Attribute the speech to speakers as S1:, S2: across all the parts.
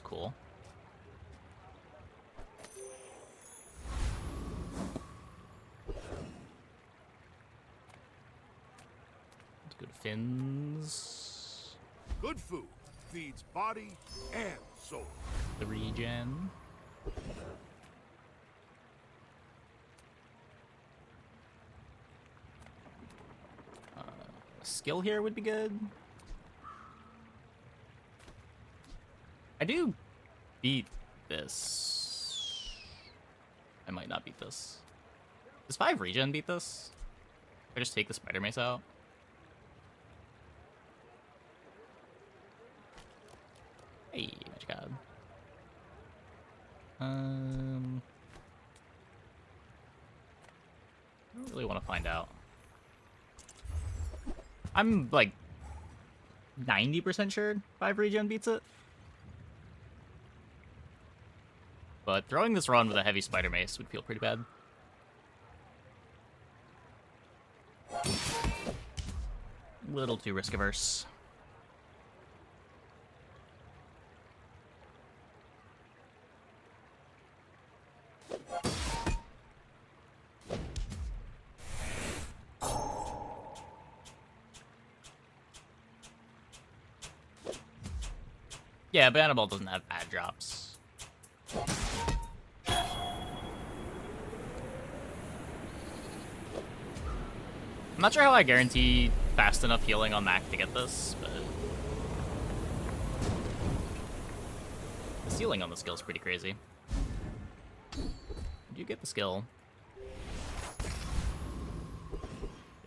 S1: cool. Let's go to fins.
S2: Good food feeds body and soul.
S1: The regen. A skill here would be good. I do beat this. I might not beat this. Does 5 regen beat this? I just take the spider mace out. Hey, magic god. I don't really want to find out. I'm like 90% sure 5 regen beats it. But throwing this run with a heavy spider mace would feel pretty bad. Little too risk averse. Yeah, Banana Ball doesn't have bad drops. I'm not sure how I guarantee fast enough healing on Mac to get this, but the ceiling on the skill is pretty crazy. You get the skill.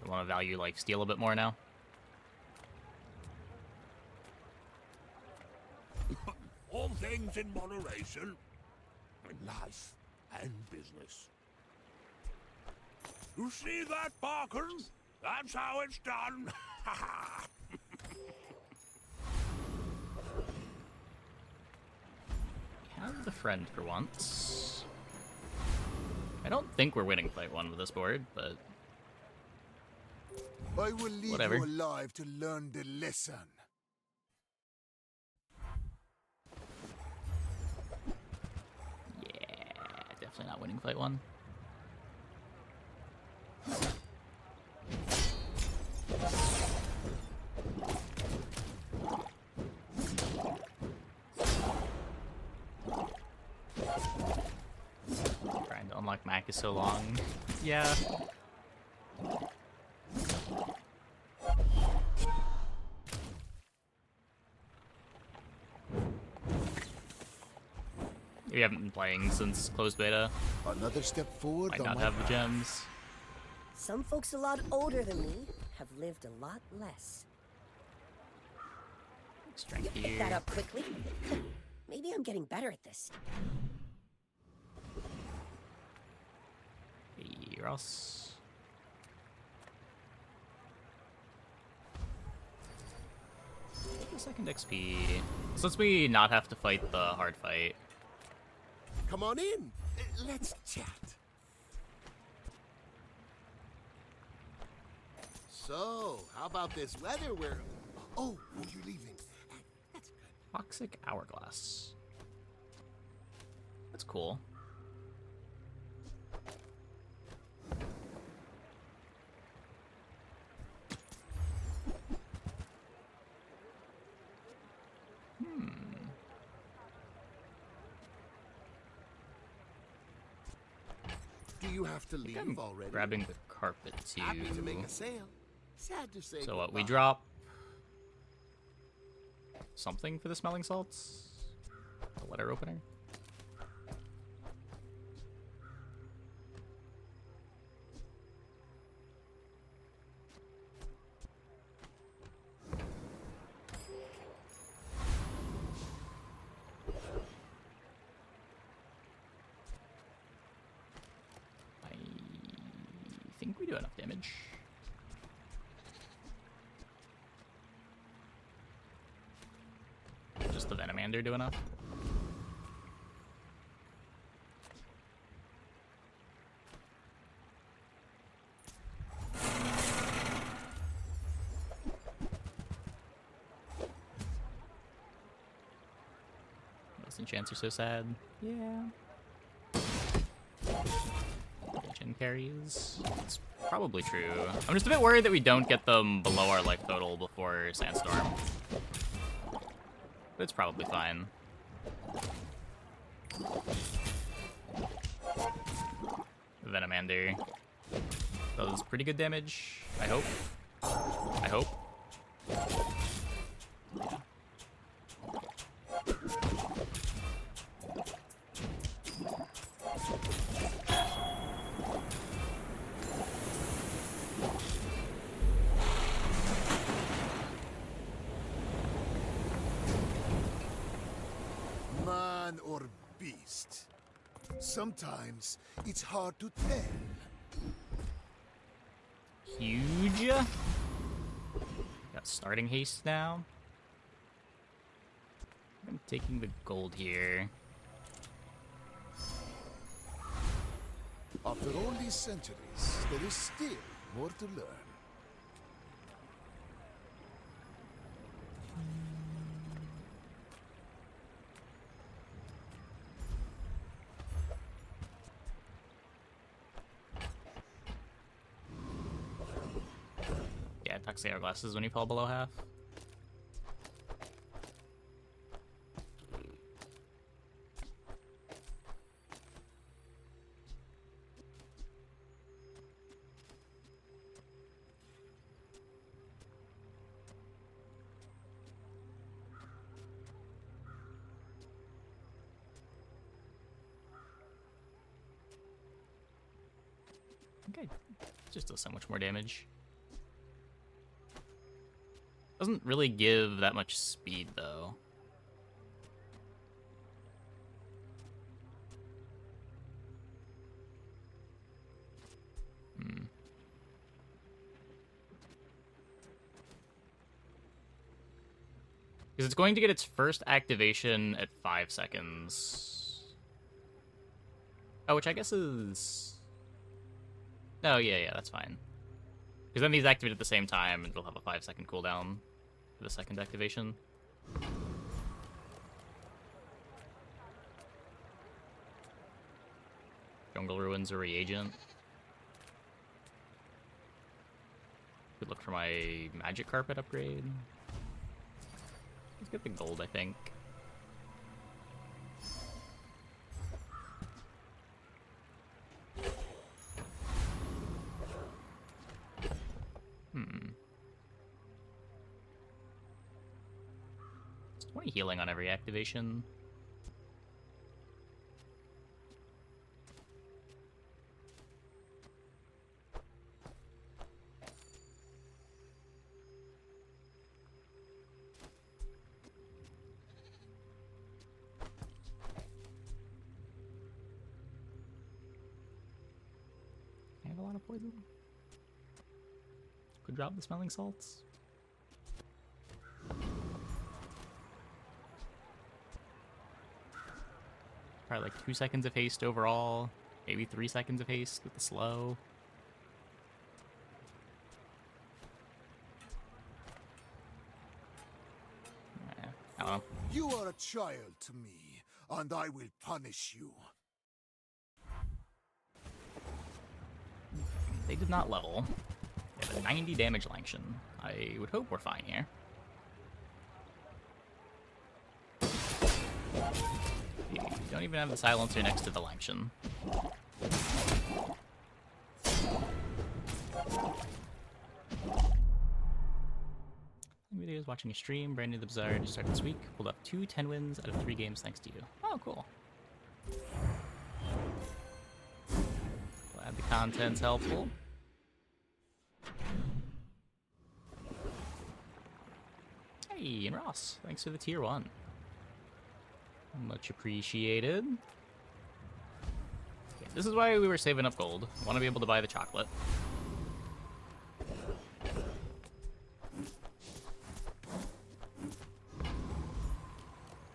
S1: I want to value like steal a bit more now.
S2: All things in moderation. In life and business. You see that, Barker? That's how it's done.
S1: Have the friend for once. I don't think we're winning fight 1 with this board, but
S3: I will leave
S1: whatever.
S3: you alive to learn the lesson.
S1: Yeah, definitely not winning fight 1. Trying to unlock Mac is so long. Yeah. We haven't been playing since closed beta.
S3: Another step forward.
S1: Might
S3: on
S1: not
S3: my
S1: have the
S3: path.
S1: gems.
S4: Some folks a lot older than me have lived a lot less.
S1: Strength
S4: You picked that
S1: here.
S4: up quickly. Maybe I'm getting better at this.
S1: Eros. Take a second XP. So let's we not have to fight the hard fight.
S2: Come on in. Let's chat. So, how about this weather? Oh, you're leaving. That's good.
S1: Toxic Hourglass. That's cool.
S2: Do you have to
S1: I'm
S2: leave already?
S1: grabbing the carpet too.
S2: Happy to make a sale. Sad to say.
S1: So what, we
S2: goodbye.
S1: drop something for the smelling salts? The letter opener? I think we do enough damage. Just the Venomander do enough? Disenchants are so sad. Yeah. Gen carries. It's probably true. I'm just a bit worried that we don't get them below our life total before Sandstorm. But it's probably fine. Venomander does pretty good damage, I hope. I hope. Yeah.
S3: Man or beast? Sometimes it's hard to tell.
S1: Huge. Got starting haste now. I'm taking the gold here.
S3: After all these centuries, there is still more to learn.
S1: Yeah, Toxic Hourglasses when you fall below half. Okay, just does so much more damage. Doesn't really give that much speed, though. Because it's going to get its first activation at 5 seconds. Oh, which I guess is... Oh, yeah, that's fine. Because then these activate at the same time, and it'll have a 5-second cooldown for the second activation. Jungle Ruins or Reagent. Could look for my Magic Carpet upgrade. Let's get the gold, I think. It's 20 healing on every activation. I have a lot of poison. Could drop the smelling salts. Probably like 2 seconds of haste overall. Maybe 3 seconds of haste with the slow. I don't know.
S3: You are a child to me, and I will punish you.
S1: They did not level. They have a 90 damage Langshan. I would hope we're fine here. You don't even have the silencer next to the Langshan. Videos, watching a stream, brand new the Bazaar just started this week. Pulled up 2 10 wins out of 3 games thanks to you. Oh, cool. Glad the content's helpful. Hey, and Ross, thanks for the tier 1. Much appreciated. Okay, this is why we were saving up gold. Want to be able to buy the chocolate.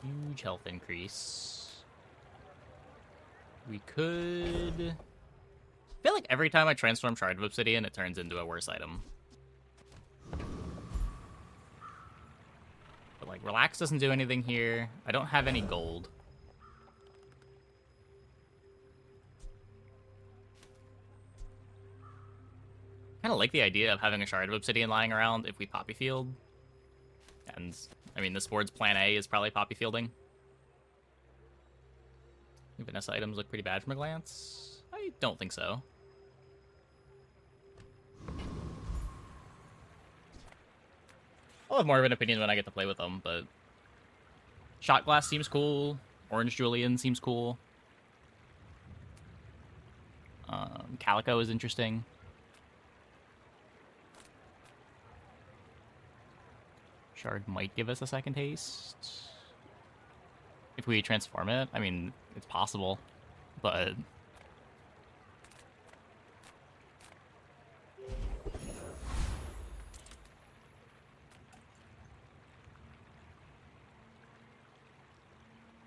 S1: Huge health increase. We could... I feel like every time I transform Shard of Obsidian, it turns into a worse item. But like, Relax doesn't do anything here. I don't have any gold. kind of like the idea of having a shard of obsidian lying around if we poppy field. And, I mean, this board's plan A is probably poppy fielding. Vanessa items look pretty bad from a glance. I don't think so. I'll have more of an opinion when I get to play with them, but shot glass seems cool. Orange Julian seems cool. Calico is interesting. Shard might give us a second taste. If we transform it, I mean, it's possible, but...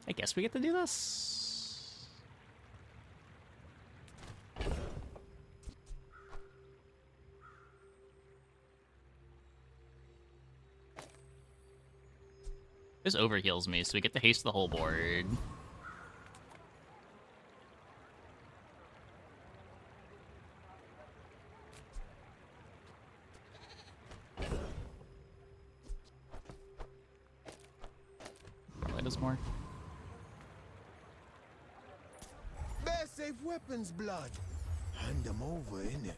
S1: I guess we get to do this? This overheals me, so we get to haste the whole board. Probably does more.
S3: Bear safe weapons, blood. Hand them over, innit?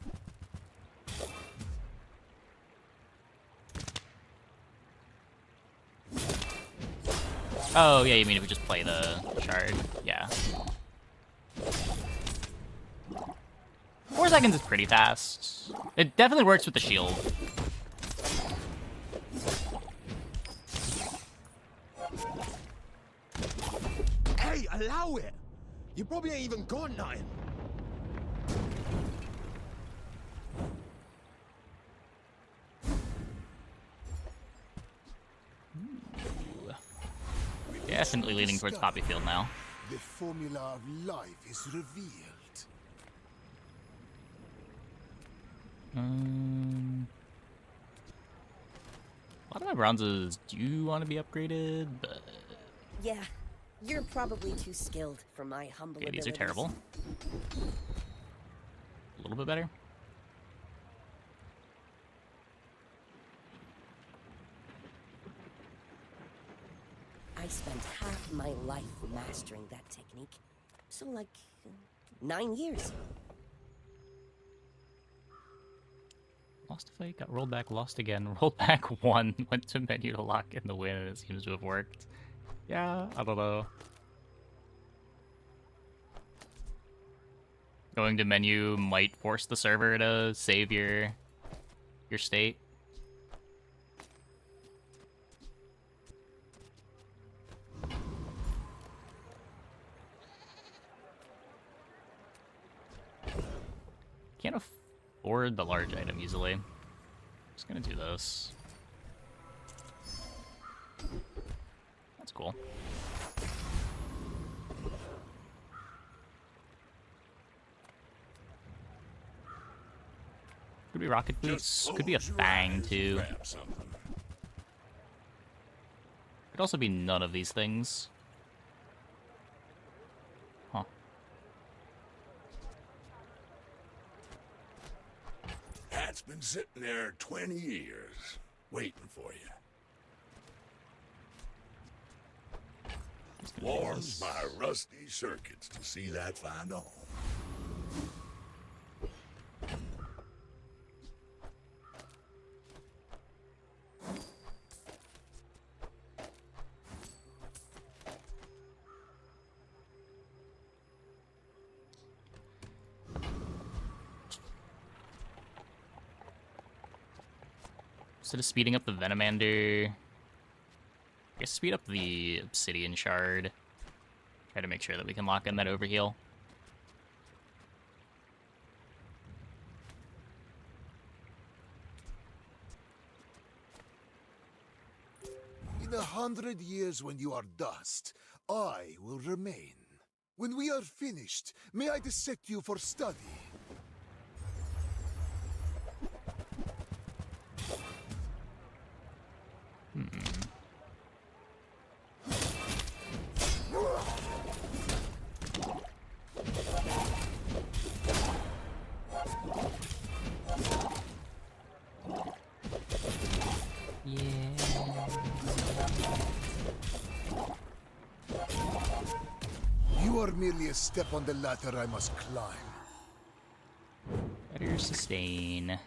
S1: Oh, yeah, you mean if we just play the shard? Yeah. 4 seconds is pretty fast. It definitely works with the shield.
S3: Hey, allow it! You probably ain't even got nothing.
S1: Definitely leaning towards poppy field now.
S3: The formula of life is revealed.
S1: A lot of my bronzes do want to be upgraded, but...
S4: Yeah, you're probably too skilled for my humble
S1: Okay, these are
S4: abilities.
S1: terrible. A little bit better.
S4: I spent half my life mastering that technique. So, like, 9 years.
S1: Lost a fight, got rolled back, lost again, rolled back 1, went to menu to lock in the win, and it seems to have worked. Yeah, I don't know. Going to menu might force the server to save your state. Can't afford the large item easily. Just gonna do this. That's cool. Could be rocket boots. Could be a fang too. Could also be none of these things. Huh.
S5: Hat's been sitting there 20 years, waiting for you. Warms my rusty circuits to see that find a home.
S1: Instead of speeding up the Venomander, I guess speed up the Obsidian Shard. Try to make sure that we can lock in that overheal.
S3: In 100 years when you are dust, I will remain. When we are finished, may I dissect you for study?
S1: Yeah.
S3: You are merely a step on the ladder I must climb.
S1: Better sustain.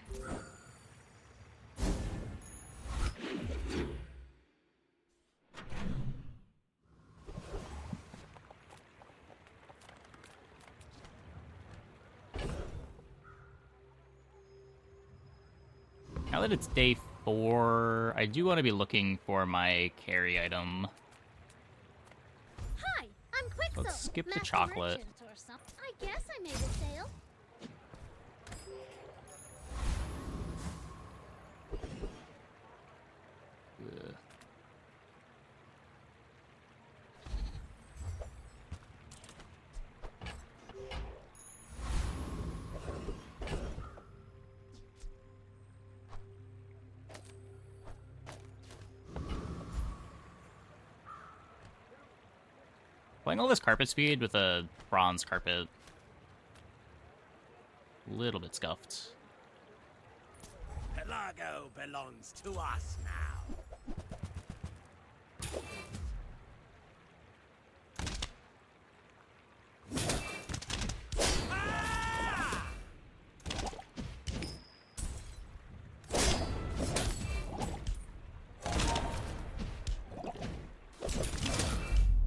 S1: Now that it's day 4, I do want to be looking for my carry item.
S6: Hi, I'm Quicksilver.
S1: Let's skip the
S6: Master
S1: chocolate.
S6: Merchant or something. I guess I made a sale.
S1: Ugh. Playing all this carpet speed with a bronze carpet. A little bit scuffed.
S2: Pelago belongs to us now.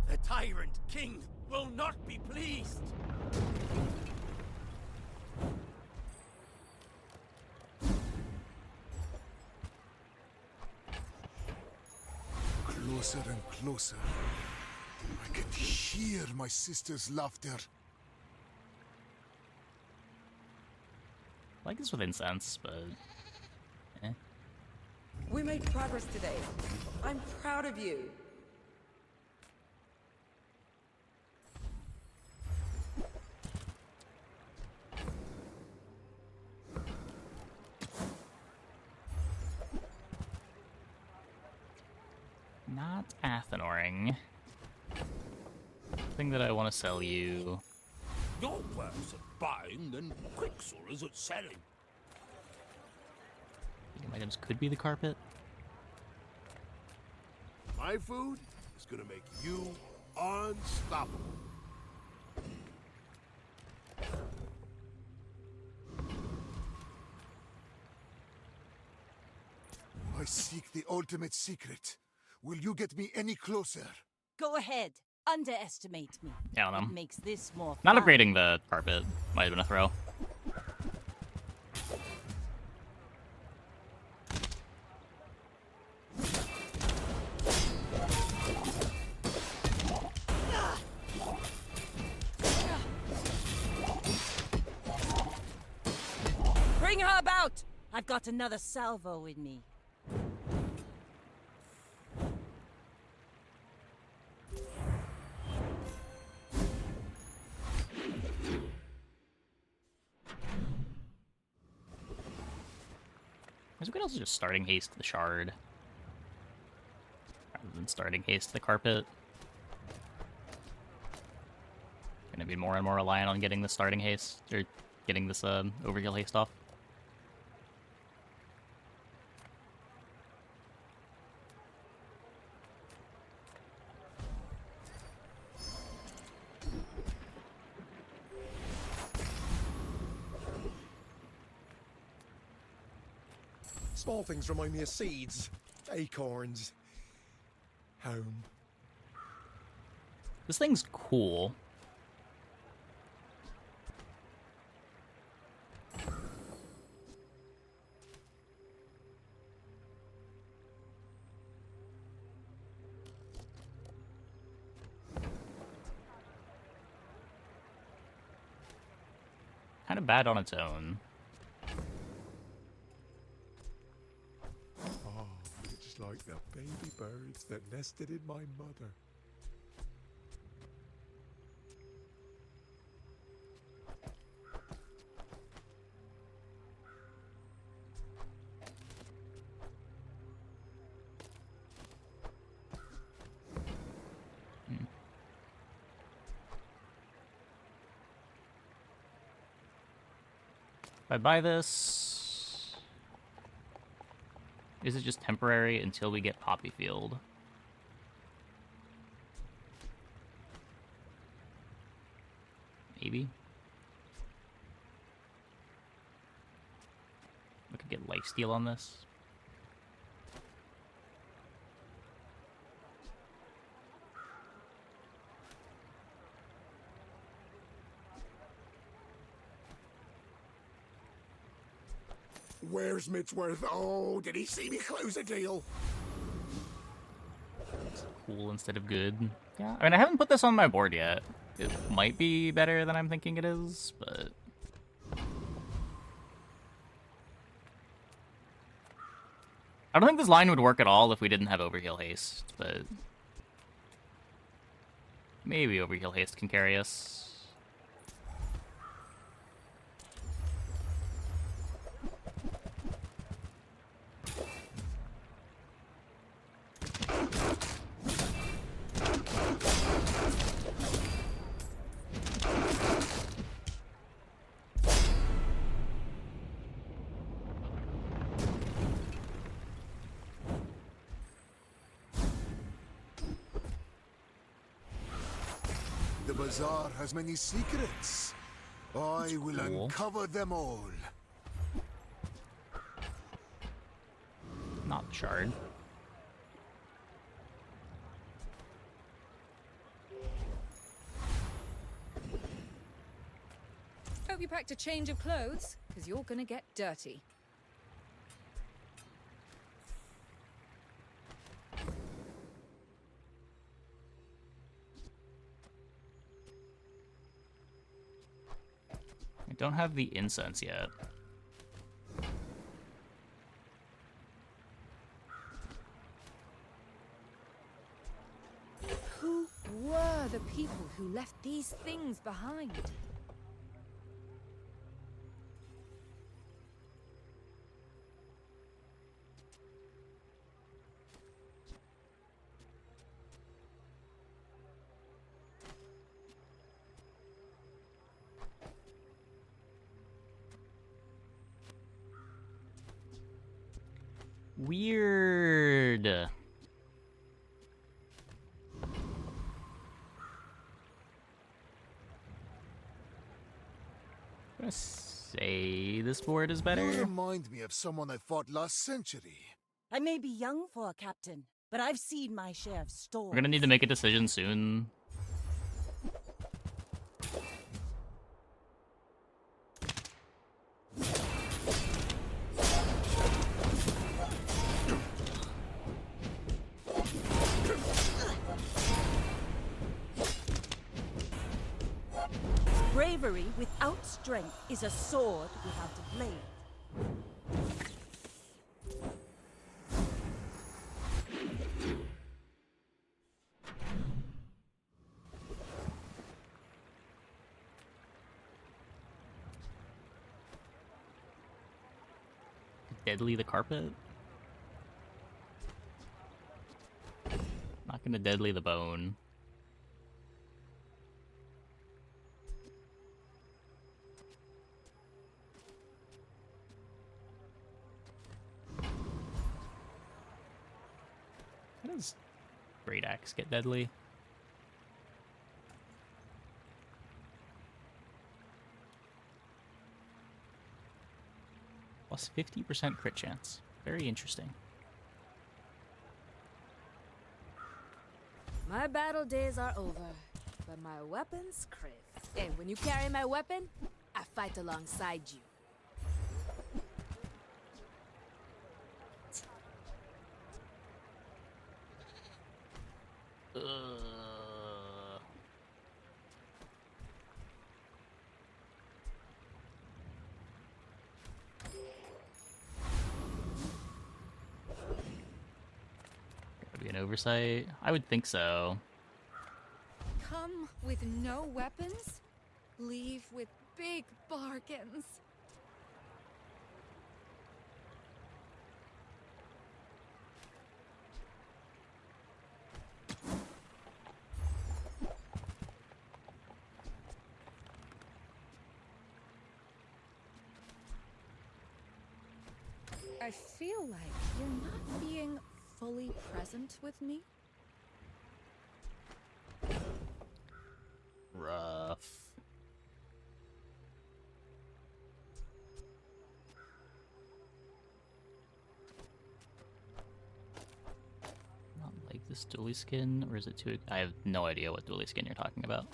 S2: The tyrant king will not be pleased.
S3: Closer and closer. I can hear my sister's laughter.
S1: I like this with incense, but eh.
S7: We made progress today. I'm proud of you.
S1: Not Athenoring. Thing that I want to sell you.
S5: You're worse at buying than Quicksilver's at selling.
S1: Item items could be the carpet.
S2: My food is gonna make you unstoppable.
S3: I seek the ultimate secret. Will you get me any closer?
S8: Go ahead. Underestimate me.
S1: Yeah, I don't know.
S8: It makes this more
S1: Not
S8: fun.
S1: upgrading the carpet might have been a throw.
S8: Bring her about! I've got another salvo in me.
S1: Is it also just starting haste to the shard rather than starting haste to the carpet? Gonna be more and more reliant on getting the starting haste or getting this overkill haste off.
S9: Small things remind me of seeds, acorns, home.
S1: This thing's cool. Kind of bad on its own.
S9: Oh, it's like the baby birds that nested in my mother.
S1: If I buy this, Is it just temporary until we get Poppy Field? Maybe. We could get lifesteal on this.
S5: Where's Mitsworth? Oh, did he see me close a deal?
S1: Cool instead of good. Yeah, I mean, I haven't put this on my board yet. It might be better than I'm thinking it is, but... I don't think this line would work at all if we didn't have Overheal Haste, but... Maybe Overheal Haste can carry us.
S3: The bazaar has many secrets. I will
S1: cool.
S3: uncover them all.
S1: Not the shard.
S8: Hope you packed a change of clothes, because you're gonna get dirty.
S1: I don't have the incense yet.
S8: Who were the people who left these things behind?
S1: Weird. I'm gonna say this board is
S3: You
S1: better.
S3: remind me of someone I fought last century.
S8: I may be young for a captain, but I've seen my share of storms.
S1: We're gonna need to make a decision soon.
S8: Bravery without strength is a sword without a blade.
S1: Deadly the carpet? Not gonna deadly the bone. How does Great Axe get deadly? Plus 50% crit chance. Very interesting.
S10: My battle days are over, but my weapons crave. And when you carry my weapon, I fight alongside you.
S1: Could be an oversight. I would think so.
S10: Come with no weapons, leave with big bargains.
S8: I feel like you're not present with me?
S1: Rough. Not like this dually skin, or is it too? I have no idea what dually skin you're talking about.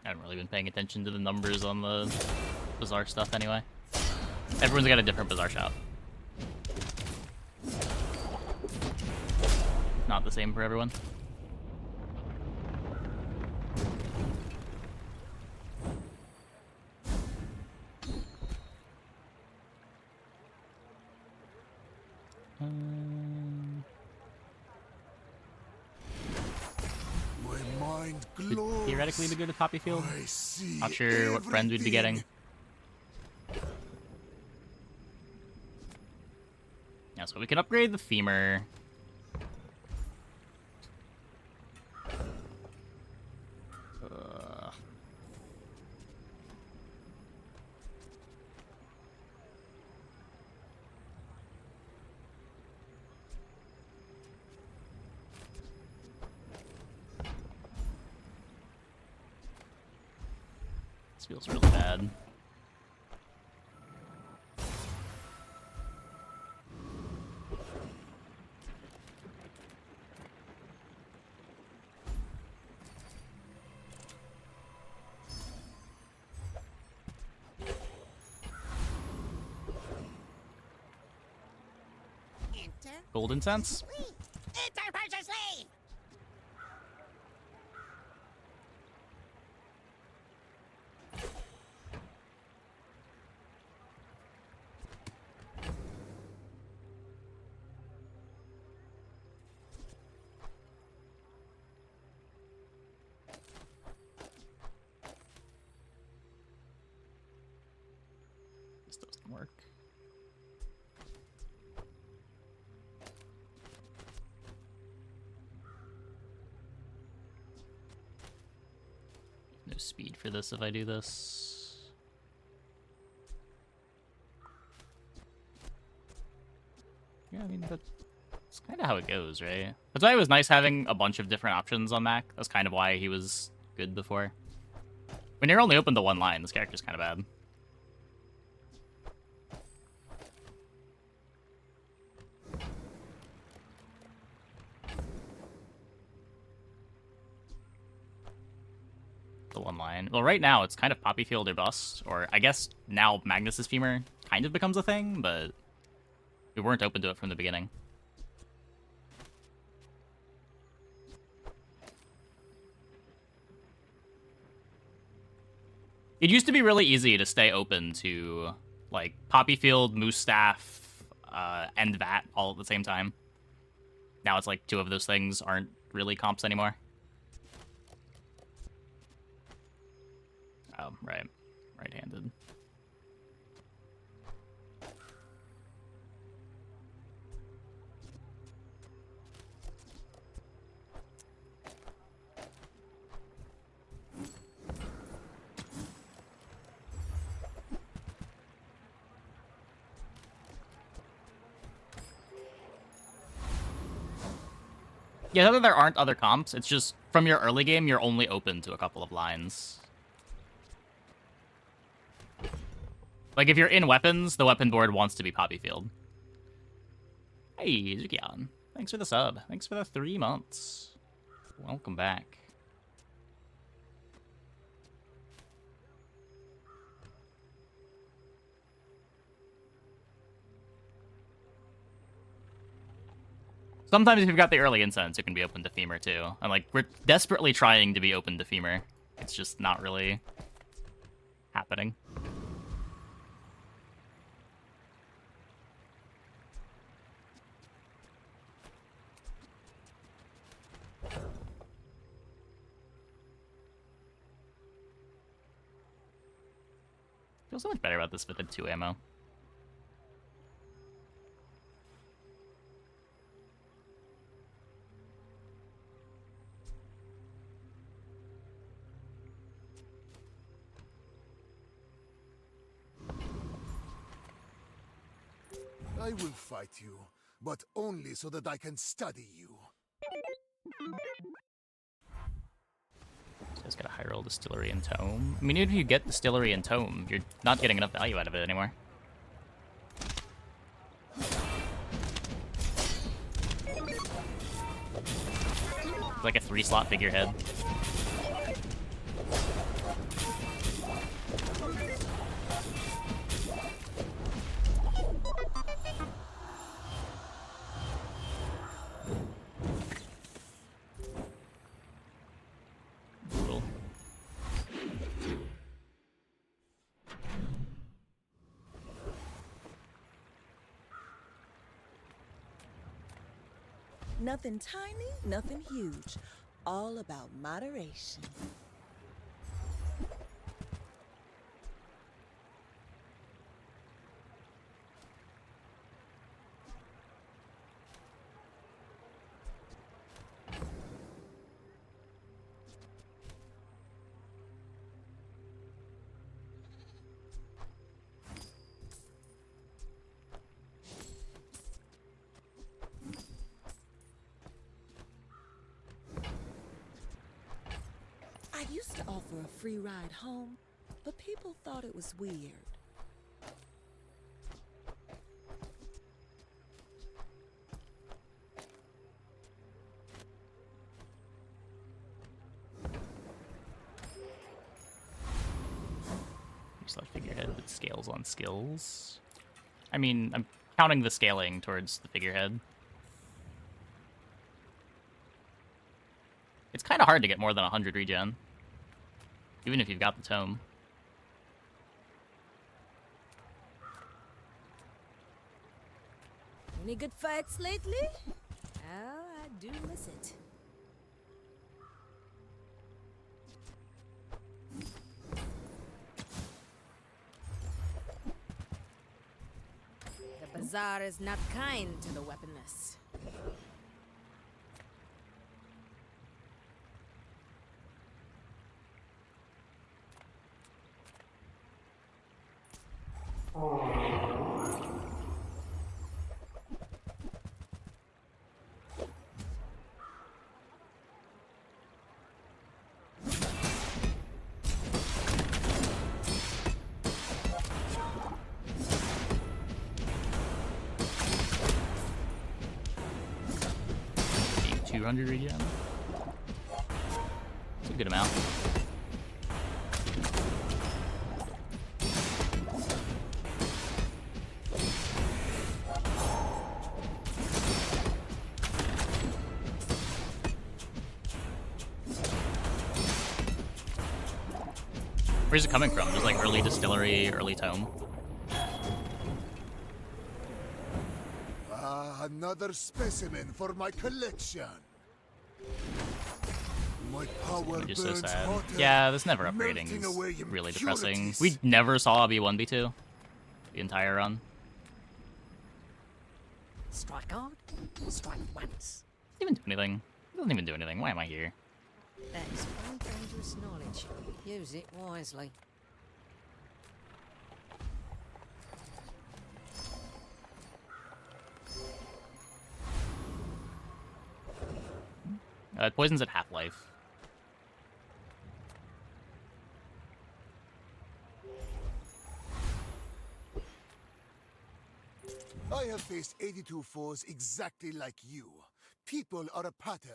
S1: I haven't really been paying attention to the numbers on the Bazaar stuff anyway. Everyone's got a different Bazaar shop. Not the same for everyone.
S3: My mind
S1: Could
S3: glows.
S1: theoretically be good at Poppy Field.
S3: I see
S1: Not sure what friends we'd be getting. Yeah, so we could upgrade the femur. This feels really bad. Golden Sense?
S2: Enter purchase leave!
S1: This doesn't work. No speed for this if I do this. Yeah, I mean, that's kind of how it goes, right? That's why it was nice having a bunch of different options on Mac. That's kind of why he was good before. When you're only open to one line, this character's kind of bad. The one line. Well, right now it's kind of Poppy Field or bust, or I guess now Magnus's femur kind of becomes a thing, but we weren't open to it from the beginning. It used to be really easy to stay open to like Poppy Field, Moose Staff, and that all at the same time. Now it's like two of those things aren't really comps anymore. Oh, right. Right-handed. Yeah, not that there aren't other comps, it's just from your early game, you're only open to a couple of lines. Like, if you're in weapons, the weapon board wants to be Poppy Field. Hey, Zukion. Thanks for the sub. Thanks for the 3 months. Welcome back. Sometimes if you've got the early incense, it can be open to femur, too. And, like, we're desperately trying to be open to femur. It's just not really happening. Feel so much better about this with the 2 ammo.
S3: I will fight you, but only so that I can study you.
S1: Just got a high roll distillery and tome. I mean, even if you get distillery and tome, you're not getting enough value out of it anymore. Like a 3-slot figurehead. Brutal.
S8: Nothing tiny, nothing huge. All about moderation. I used to offer a free ride home, but people thought it was weird.
S1: Just like figurehead with scales on skills. I mean, I'm counting the scaling towards the figurehead. It's kind of hard to get more than 100 regen, even if you've got the tome.
S10: Any good fights lately? Oh, I do miss it. The bazaar is not kind to the weaponless.
S1: Being 200 regen. It's a good amount. Where's it coming from? Just like early distillery, early tome?
S3: Ah, another specimen for my collection. My power
S1: Just so
S3: burns
S1: sad.
S3: hotter,
S1: Yeah, this never upgrading
S3: melting
S1: is
S3: away
S1: really depressing.
S3: impurities.
S1: We never saw a B1B2 the entire run.
S4: Strike hard, strike once.
S1: Doesn't even do anything. It doesn't even do anything. Why am I here?
S4: That is very dangerous knowledge. Use it wisely.
S1: It poisons at half-life.
S3: I have faced 82 foes exactly like you. People are a pattern.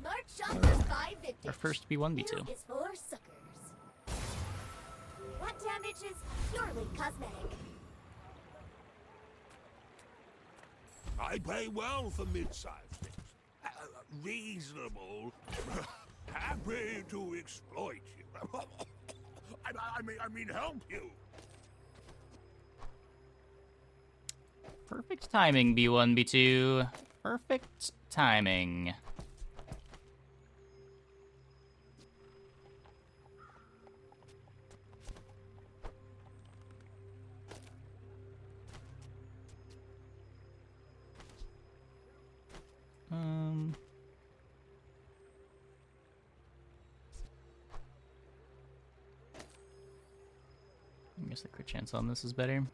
S6: Smart shoppers buy vintage.
S1: Our first B1B2.
S6: New is for suckers. What damage is purely cosmetic?
S5: I pay well for mid-sized things. Reasonable. Happy to exploit you. I mean, help you.
S1: Perfect timing, B1, B2. Perfect timing. I guess the crit chance on this is better.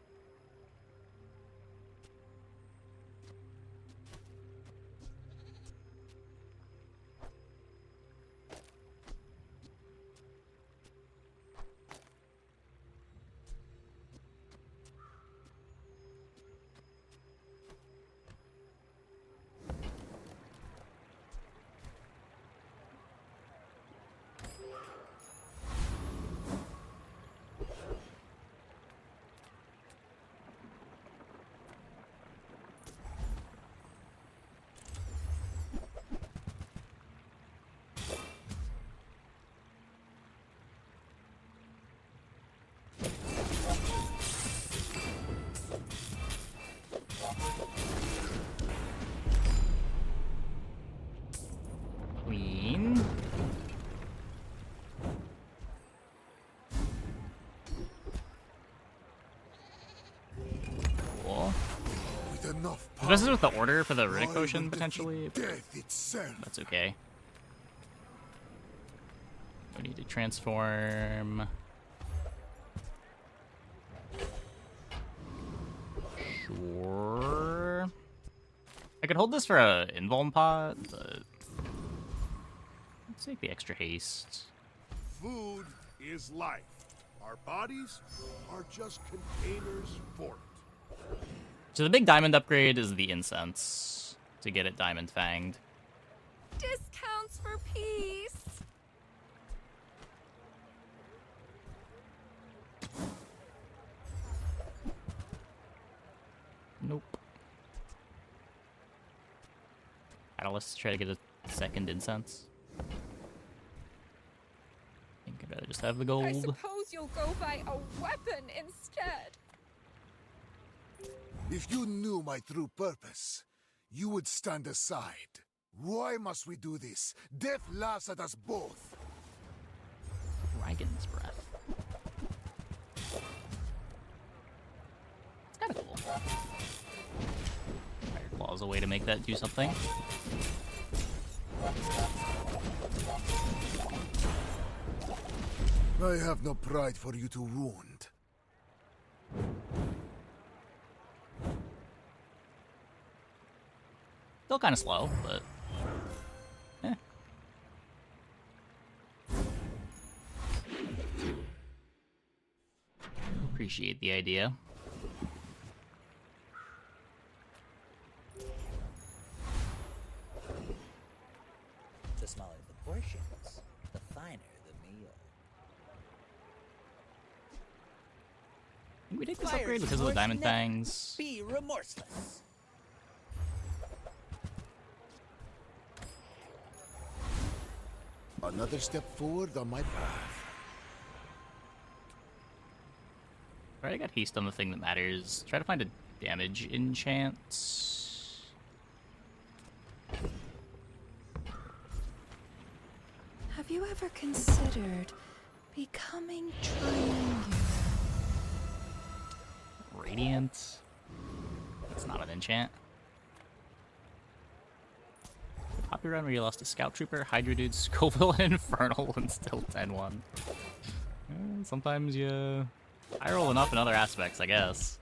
S1: Queen. Cool.
S3: With enough
S1: If this is
S3: power,
S1: with the order for the
S3: I
S1: Runic
S3: will
S1: Potion,
S3: defeat
S1: potentially, but
S3: death itself.
S1: that's okay. We need to transform. Sure. I could hold this for a invuln pot, but let's take the extra haste.
S5: Food is life. Our bodies are just containers for it.
S1: So the big diamond upgrade is the incense to get it diamond fanged.
S6: Discounts for peace.
S1: Nope. Catalyst, try to get a second incense. I think I'd rather just have the
S6: I
S1: gold.
S6: suppose you'll go buy a weapon instead.
S3: If you knew my true purpose, you would stand aside. Why must we do this? Death laughs at us both.
S1: Dragon's breath. It's kind of cool. Fire Claw is a way to make that do something.
S3: I have no pride for you to wound.
S1: Still kind of slow, but appreciate the idea.
S11: The smaller the portions, the finer the meal.
S1: I think we take this
S11: Fire's
S1: upgrade because of the
S11: worst
S1: diamond
S11: never.
S1: fangs.
S11: Be remorseless.
S3: Another step forward on my path.
S1: Alright, I got haste on the thing that matters. Try to find a damage enchant.
S6: Have you ever considered becoming triangular?
S1: Radiant. That's not an enchant. Popular run where you lost a Scout Trooper, Hydra Dude, Scoville, and Infernal, and still 10-1. Sometimes you high roll enough in other aspects, I guess.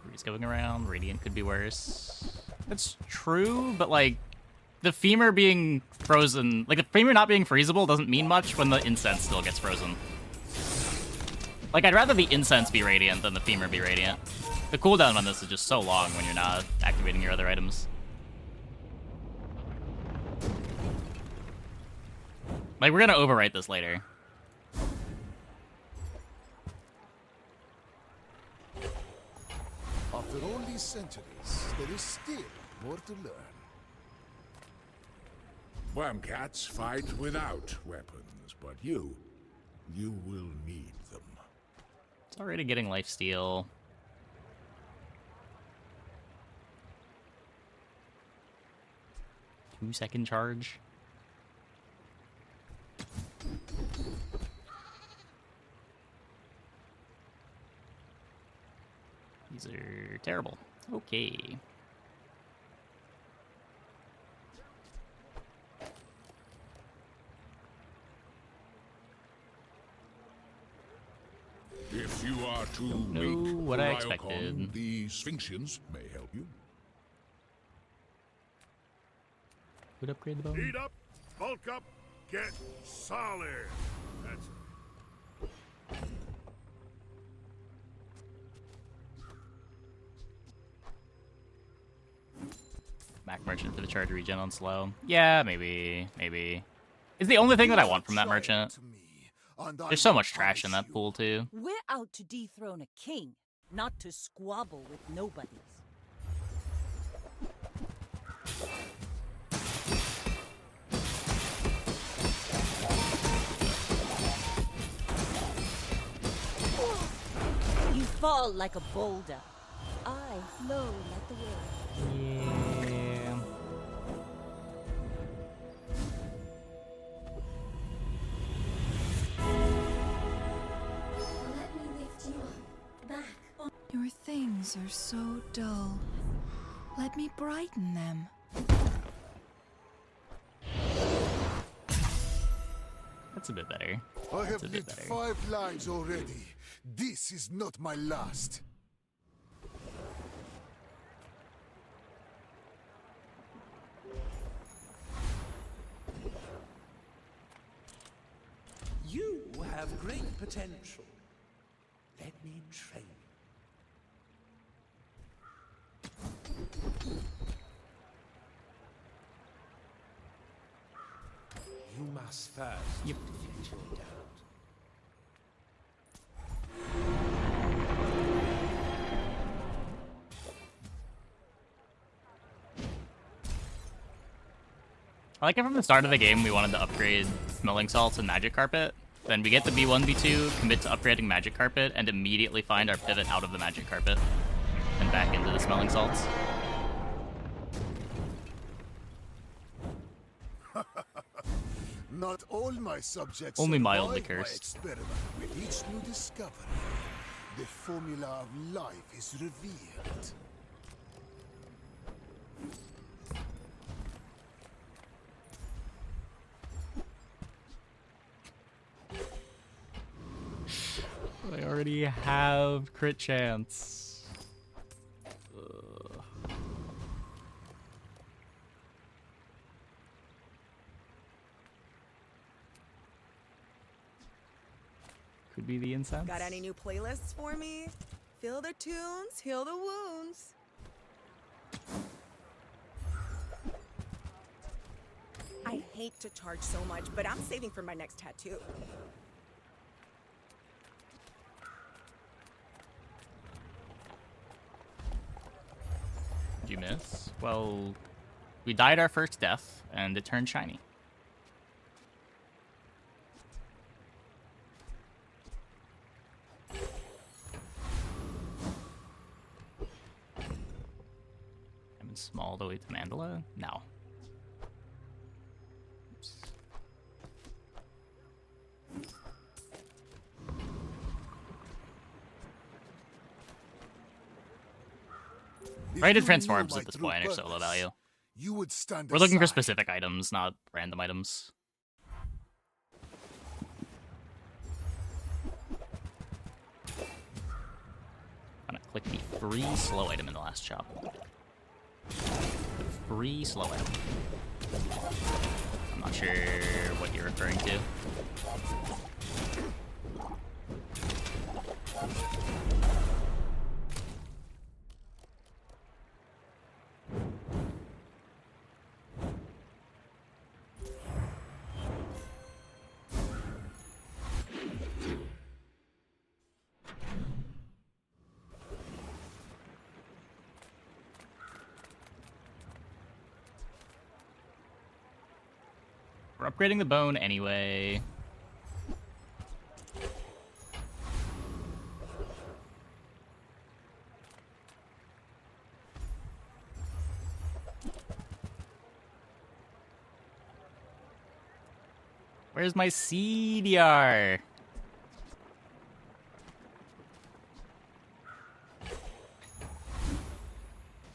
S1: Breeze going around, Radiant could be worse. That's true, but like, the femur being frozen, like the femur not being freezable doesn't mean much when the incense still gets frozen. Like, I'd rather the incense be radiant than the femur be radiant. The cooldown on this is just so long when you're not activating your other items. Like, we're gonna overwrite this later.
S3: After all these centuries, there is still more to learn.
S5: Wormcats fight without weapons, but you will need them.
S1: It's already getting lifesteal. Two-second charge. These are terrible. Okay.
S5: If you are too
S1: Know
S5: weak
S1: what
S5: for
S1: I
S5: Ryokon,
S1: expected.
S5: the Sphinxians may help you.
S1: Would upgrade the bone.
S5: Heat up, bulk up, get solid. That's it.
S1: Mac merchant for the charge regen on slow. Yeah, maybe. It's the only thing that I want from that merchant. There's so much trash in that pool too.
S8: We're out to dethrone a king, not to squabble with nobodies. You fall like a boulder. I flow like the wind.
S1: Yeah.
S6: Let me lift you up, back. Your things are so dull. Let me brighten them.
S1: That's a bit better.
S3: I
S1: That's a
S3: have
S1: bit
S3: lived
S1: better.
S3: 5 lives already. This is not my last.
S12: You have great potential. Let me train you. You must first defeat your doubt.
S1: I like it from the start of the game we wanted to upgrade smelling salts and magic carpet. Then we get the B1, B2, commit to upgrading magic carpet, and immediately find our pivot out of the magic carpet and back into the smelling salts.
S3: Not all my subjects
S1: Only mildly
S3: survive my
S1: cursed.
S3: experiment with each new discovery. The formula of life is revealed.
S1: I already have crit chance. Ugh. Could be the incense.
S7: Got any new playlists for me? Feel the tunes, heal the wounds. I hate to charge so much, but I'm saving for my next tattoo.
S1: Did you miss? Well, we died our first death, and it turned shiny. I'm small the way to Mandala? No. Oops.
S3: If
S1: Rated
S3: you
S1: transforms
S3: knew
S1: at
S3: my
S1: this
S3: true
S1: point are so low
S3: purpose,
S1: value.
S3: You would stand
S1: We're looking for
S3: aside.
S1: specific items, not random items. I'm gonna click the free slow item in the last shop. The free slow item. I'm not sure what you're referring to. We're upgrading the bone anyway. Where's my CDR?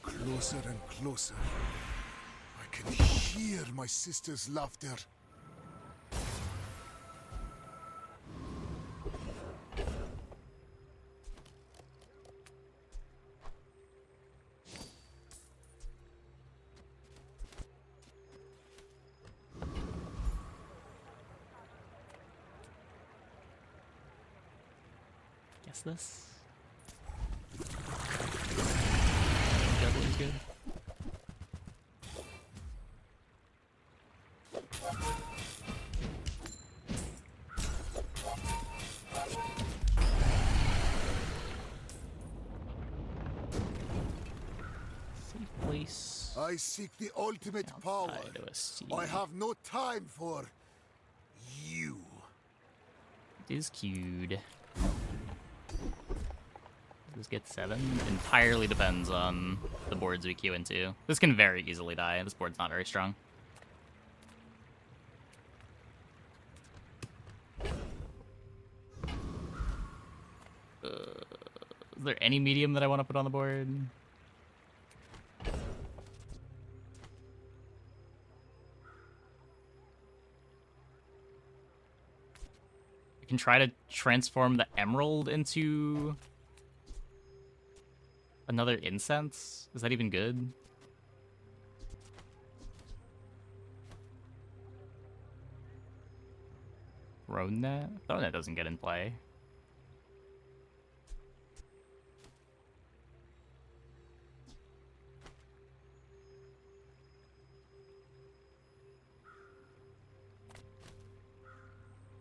S3: Closer and closer. I can hear my sister's laughter.
S1: Guess this. Double is good. Safe place.
S3: I seek the ultimate power.
S1: Outside OST.
S3: I have no time for you.
S1: It is queued. Does this get 7? Entirely depends on the boards we queue into. This can very easily die. This board's not very strong. Is there any medium that I want to put on the board? I can try to transform the emerald into another incense? Is that even good? Thronenet? Thronenet doesn't get in play.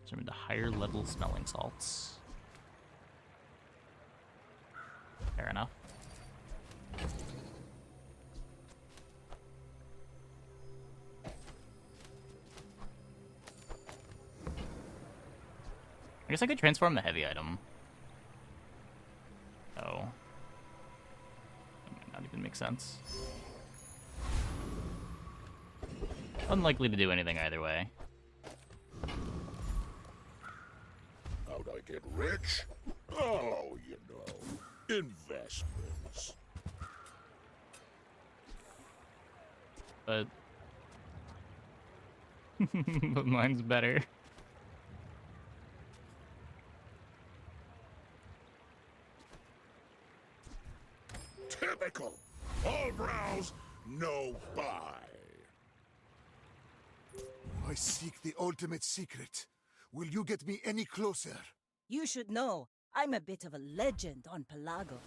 S1: Turn into higher level smelling salts. Fair enough. I guess I could transform the heavy item. Oh. That might not even make sense. Unlikely to do anything either way.
S5: How'd I get rich? Oh, you know, investments.
S1: But... but mine's better.
S5: Typical. All browse, no buy.
S3: I seek the ultimate secret. Will you get me any closer?
S8: You should know, I'm a bit of a legend on Pelago.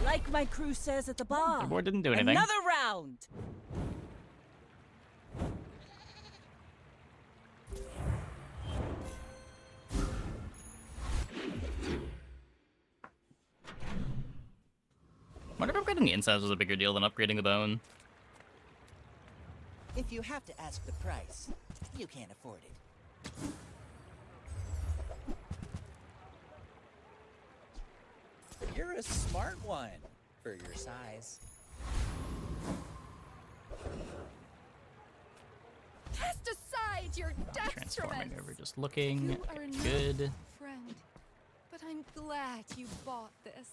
S8: Like my crew says at the bar.
S1: The board didn't do anything.
S8: Another round!
S1: I wonder if upgrading the incense was a bigger deal than upgrading the bone.
S11: If you have to ask the price, you can't afford it. You're a smart one for your size.
S10: Cast aside your
S1: Not transforming
S10: detriment.
S1: over, just looking.
S6: You are
S1: Okay,
S6: not
S1: good.
S6: a friend, but
S10: I'm glad you bought this.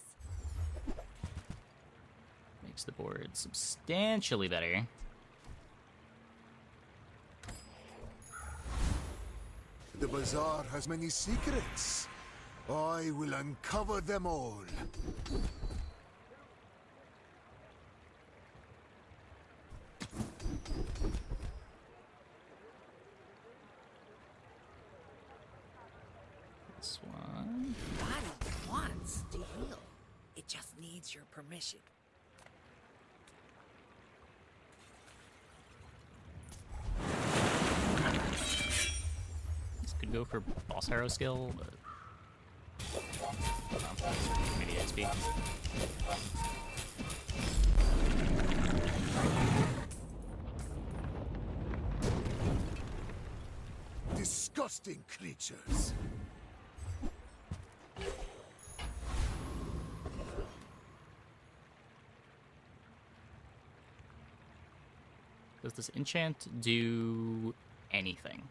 S1: Makes the board substantially better.
S3: The bazaar has many secrets. I will uncover them all.
S1: This one.
S11: Body wants to heal. It just needs your permission.
S1: This could go for boss hero skill, but maybe XP.
S3: Disgusting creatures.
S1: Does this enchant do anything?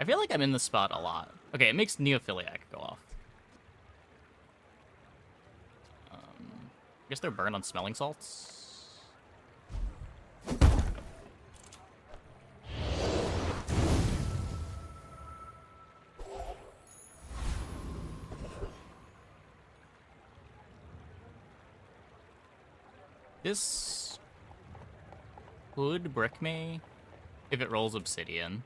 S1: I feel like I'm in this spot a lot. Okay, it makes Neophiliac go off. I guess they're burned on smelling salts. This would brick me if it rolls obsidian.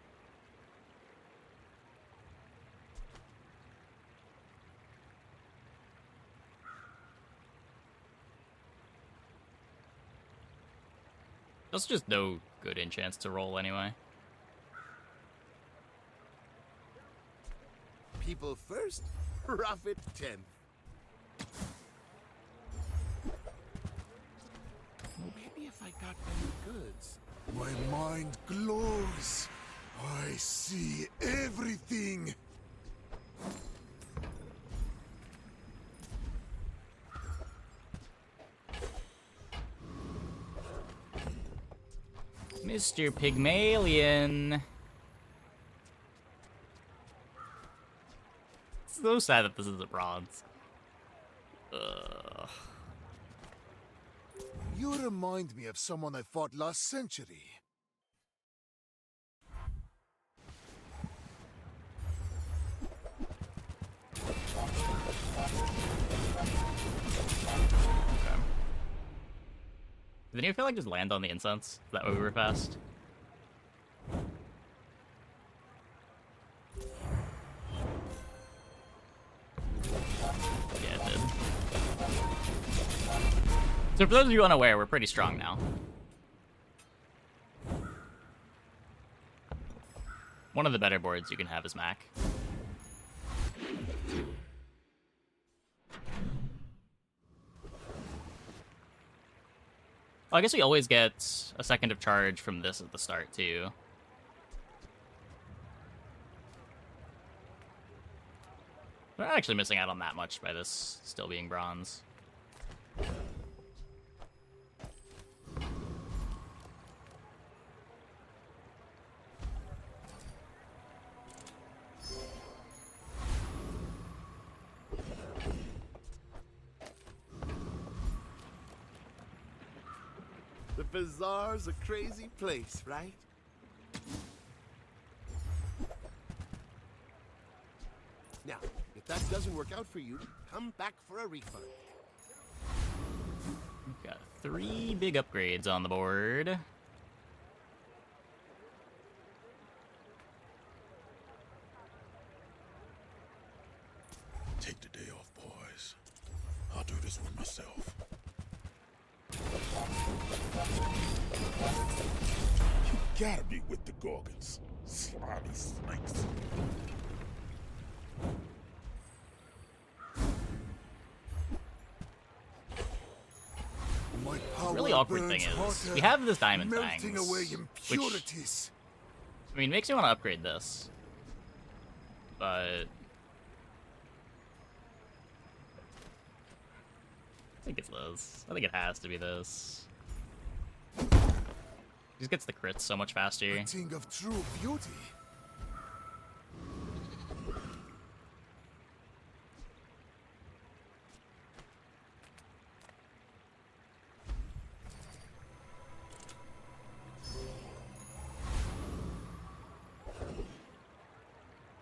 S1: That's just no good enchants to roll anyway.
S2: People first, profit 10th. Maybe if I got better goods.
S3: My mind glows. I see everything.
S1: Mr. Pygmalion. It's so sad that this is a bronze. Ugh.
S3: You remind me of someone I fought last century.
S1: Did you feel like just land on the incense? That way we were fast. Yeah, it did. So for those of you unaware, we're pretty strong now. One of the better boards you can have is Mac. Well, I guess we always get a second of charge from this at the start, too. We're not actually missing out on that much by this still being bronze.
S2: The bazaar's a crazy place, right? Now, if that doesn't work out for you, come back for a refund.
S1: We've got 3 big upgrades on the board.
S5: Take the day off, boys. I'll do this one myself. You gotta be with the Gorgons. Slimy snakes.
S3: My
S1: The really awkward thing is, we have this diamond
S3: melting
S1: fangs,
S3: away
S1: which,
S3: impurities.
S1: I mean, makes me want to upgrade this. But I think it's this. I think it has to be this. Just gets the crits so much faster.
S3: A thing of true beauty.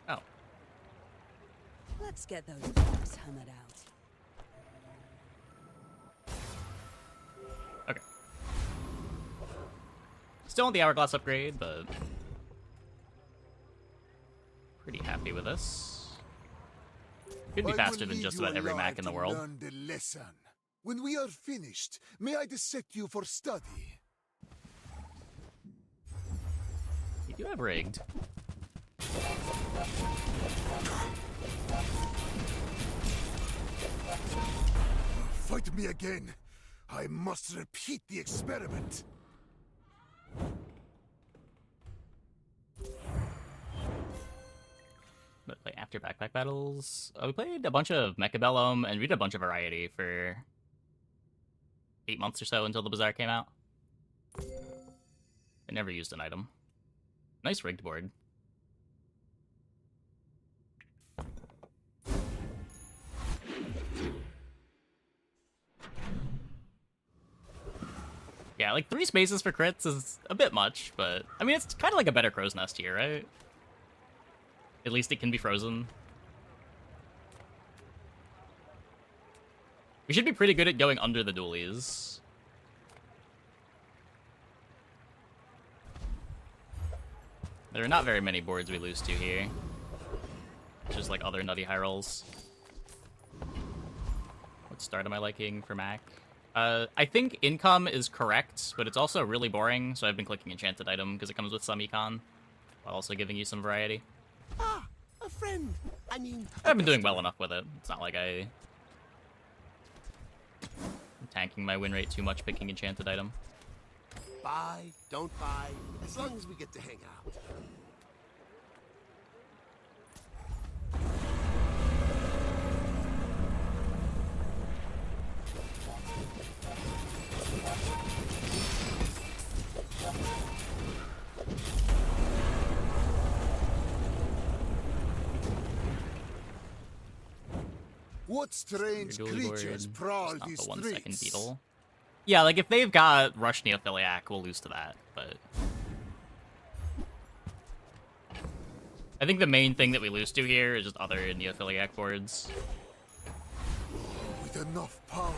S1: Oh.
S8: Let's get those bugs hammered out.
S1: Okay. Still on the hourglass upgrade, but pretty happy with this. Could be faster than just about every Mac in the world.
S3: Learn the lesson. When we are finished, may I dissect you for study?
S1: You do have rigged.
S3: Fight me again. I must repeat the experiment.
S1: But like after backpack battles, we played a bunch of Mechabellum and we did a bunch of variety for 8 months or so until the Bazaar came out. I never used an item. Nice rigged board. Yeah, like 3 spaces for crits is a bit much, but I mean, it's kind of like a better Crow's Nest here, right? At least it can be frozen. We should be pretty good at going under the dualies. There are not very many boards we lose to here. Just like other nutty high rolls. What start am I liking for Mac? I think income is correct, but it's also really boring, so I've been clicking enchanted item because it comes with some econ, while also giving you some variety.
S2: Ah, a friend. I mean,
S1: I've been doing well enough with it. It's not like I'm tanking my win rate too much picking enchanted item.
S2: buy, don't buy, as long as we get to hang out.
S3: What strange
S1: Your dually
S3: creatures
S1: board,
S3: prowl
S1: just not
S3: these
S1: the 1
S3: streets?
S1: second beetle. Yeah, like if they've got Rush Neophiliac, we'll lose to that, but I think the main thing that we lose to here is just other Neophiliac boards.
S3: With enough power,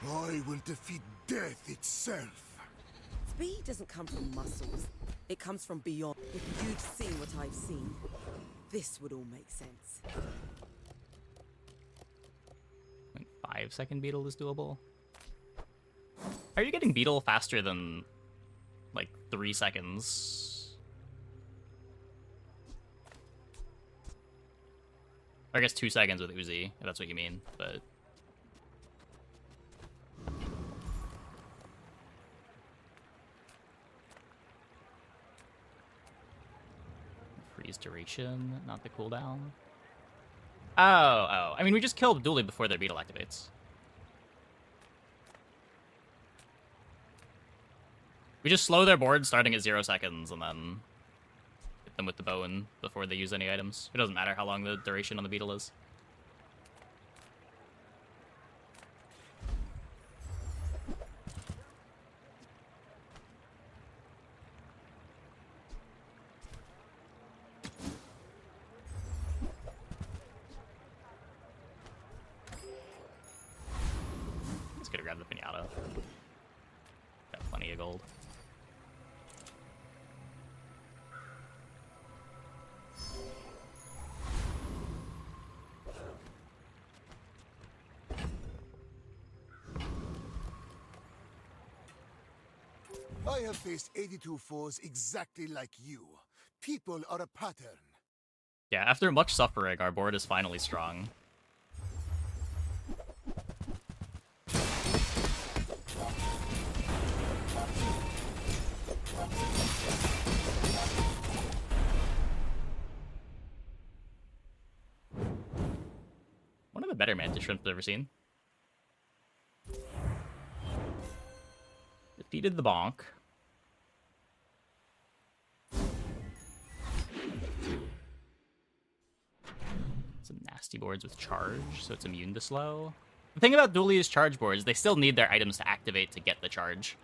S3: I will defeat death itself.
S7: Speed doesn't come from muscles. It comes from beyond. If you'd seen what I've seen, this would all make sense.
S1: I think 5 second beetle is doable. Are you getting beetle faster than like 3 seconds? Or I guess 2 seconds with Uzi, if that's what you mean, but freeze duration, not the cooldown. Oh. I mean, we just killed Dooley before their beetle activates. We just slow their board starting at 0 seconds and then hit them with the bow before they use any items. It doesn't matter how long the duration on the beetle is. Just gonna grab the pinata. Got plenty of gold.
S3: I have faced 82 foes exactly like you. People are a pattern.
S1: Yeah, after much suffering, our board is finally strong. One of the better mantis shrimps I've ever seen. Defeated the bonk. Some nasty boards with charge, so it's immune to slow. The thing about dual use charge boards, they still need their items to activate to get the charge.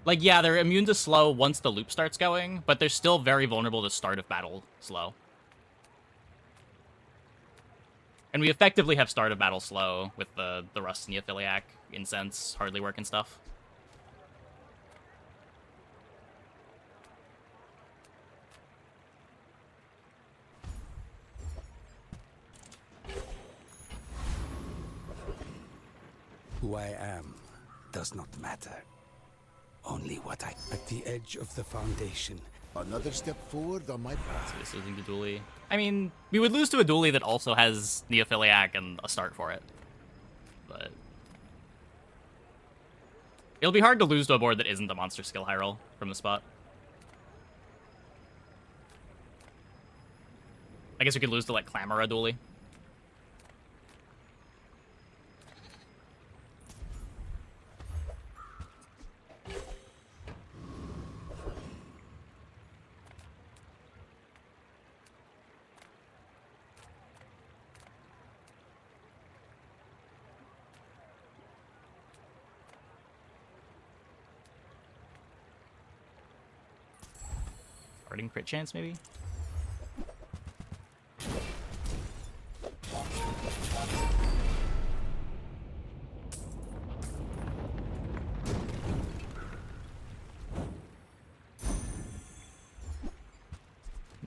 S1: Like, yeah, they're immune to slow once the loop starts going, but they're still very vulnerable to start of battle slow. And we effectively have start of battle slow with the Rust Neophiliac, Incense, Hardly Work, and stuff.
S12: Who I am does not matter. Only what I... At the edge of the foundation.
S3: Another step forward on my path.
S1: This isn't a dually. I mean, we would lose to a dually that also has Neophiliac and a start for it. But it'll be hard to lose to a board that isn't a monster skill high roll from the spot. I guess we could lose to, like, Clamor a dually. Starting crit chance, maybe?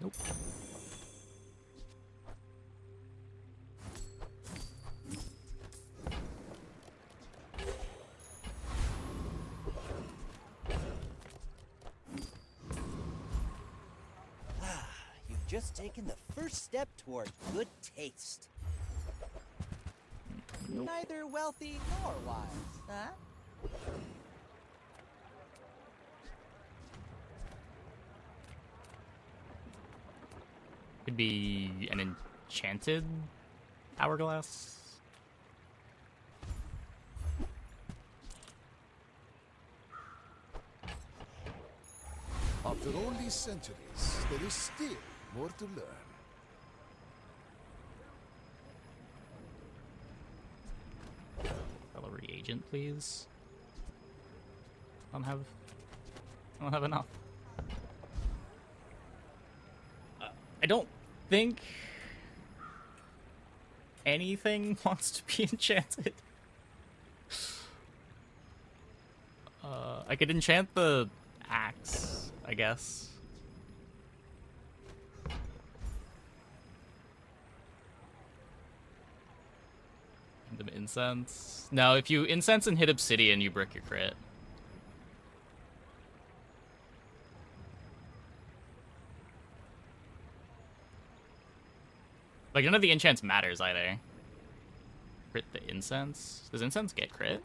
S1: Nope.
S11: You've just taken the first step toward good taste.
S1: Nope.
S11: Neither wealthy nor wise, huh?
S1: Could be an enchanted hourglass.
S3: After all these centuries, there is still more to learn.
S1: Fellow reagent, please. I don't have enough. I don't think anything wants to be enchanted. I could enchant the axe, I guess. Random incense. No, if you incense and hit obsidian, you brick your crit. Like, none of the enchants matters either. Crit the incense? Does incense get crit?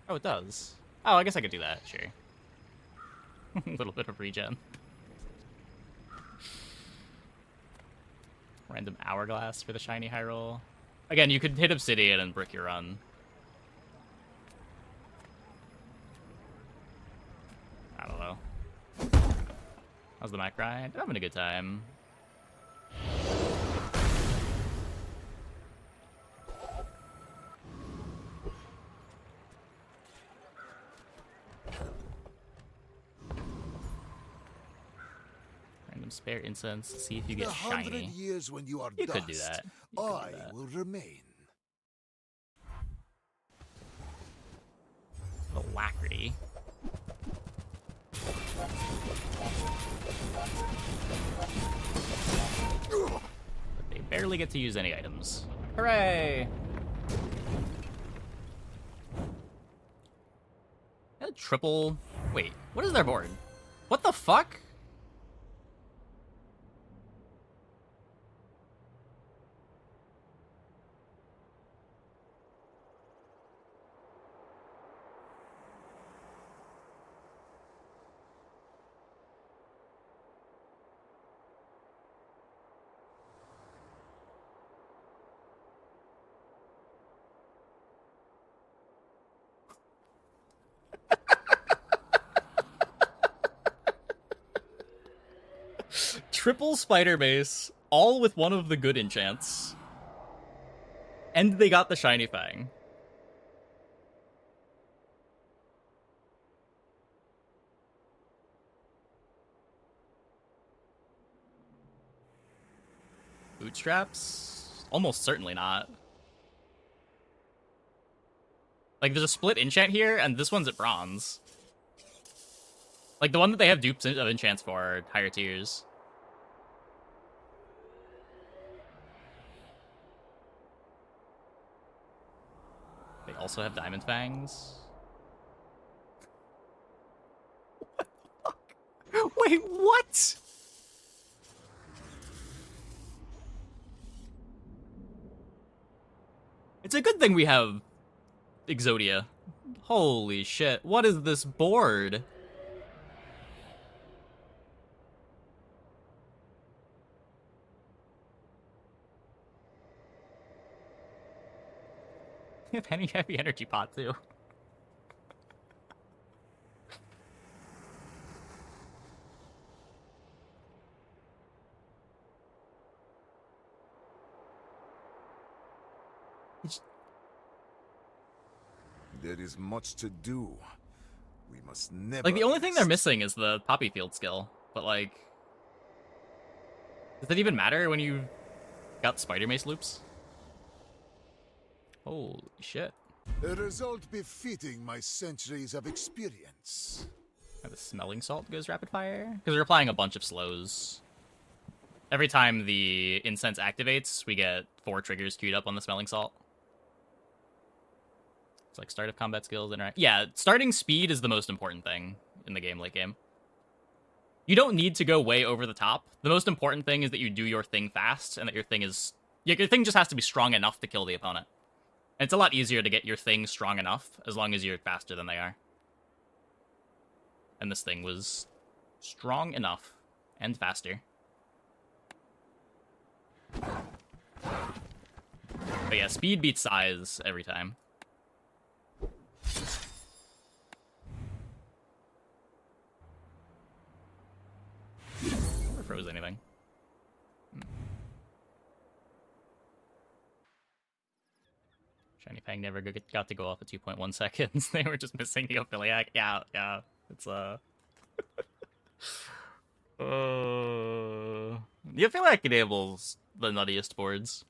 S1: Oh, it does. Oh, I guess I could do that, sure. A little bit of regen. Random hourglass for the shiny high roll. Again, you could hit obsidian and brick your run. I don't know. How's the Mac grind? I'm having a good time. Random spare incense. See if you get shiny.
S3: 100 years when you are
S1: You
S3: dust,
S1: could do that.
S3: I will remain.
S1: Alacrity. But they barely get to use any items. Hooray! Triple... Wait, what is their board? What the fuck? triple spider mace, all with one of the good enchants. And they got the shiny fang. Bootstraps? Almost certainly not. Like, there's a split enchant here, and this one's at bronze. Like, the one that they have dupes of enchants for are higher tiers. They also have diamond fangs. What the fuck? Wait, what? It's a good thing we have Exodia. Holy shit, what is this board? We have any heavy energy pot too.
S3: There is much to do. We must never.
S1: Like, the only thing they're missing is the poppy field skill. But, like, does it even matter when you got spider mace loops? Holy shit.
S3: A result befitting my centuries of experience.
S1: And the smelling salt goes rapid fire? Because we're applying a bunch of slows. Every time the incense activates, we get 4 triggers queued up on the smelling salt. It's like start of combat skills, interact. Yeah, starting speed is the most important thing in the game, late game. You don't need to go way over the top. The most important thing is that you do your thing fast, and that your thing is... Your thing just has to be strong enough to kill the opponent. And it's a lot easier to get your thing strong enough, as long as you're faster than they are. And this thing was strong enough, and faster. But yeah, speed beats size every time. Never froze anything. Shiny Fang never got to go off at 2.1 seconds. They were just missing the Ophiliac. Yeah. It's the Ophiliac enables the nuttiest boards.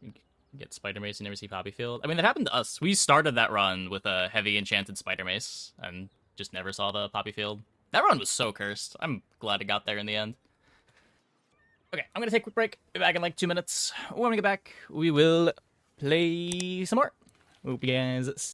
S1: You get Spider Mace, you never see Poppy Field. I mean, that happened to us. We started that run with a heavy enchanted Spider Mace and just never saw the Poppy Field. That run was so cursed. I'm glad it got there in the end. Okay, I'm gonna take a quick break. Be back in like 2 minutes. When we get back, we will play some more. Hope you guys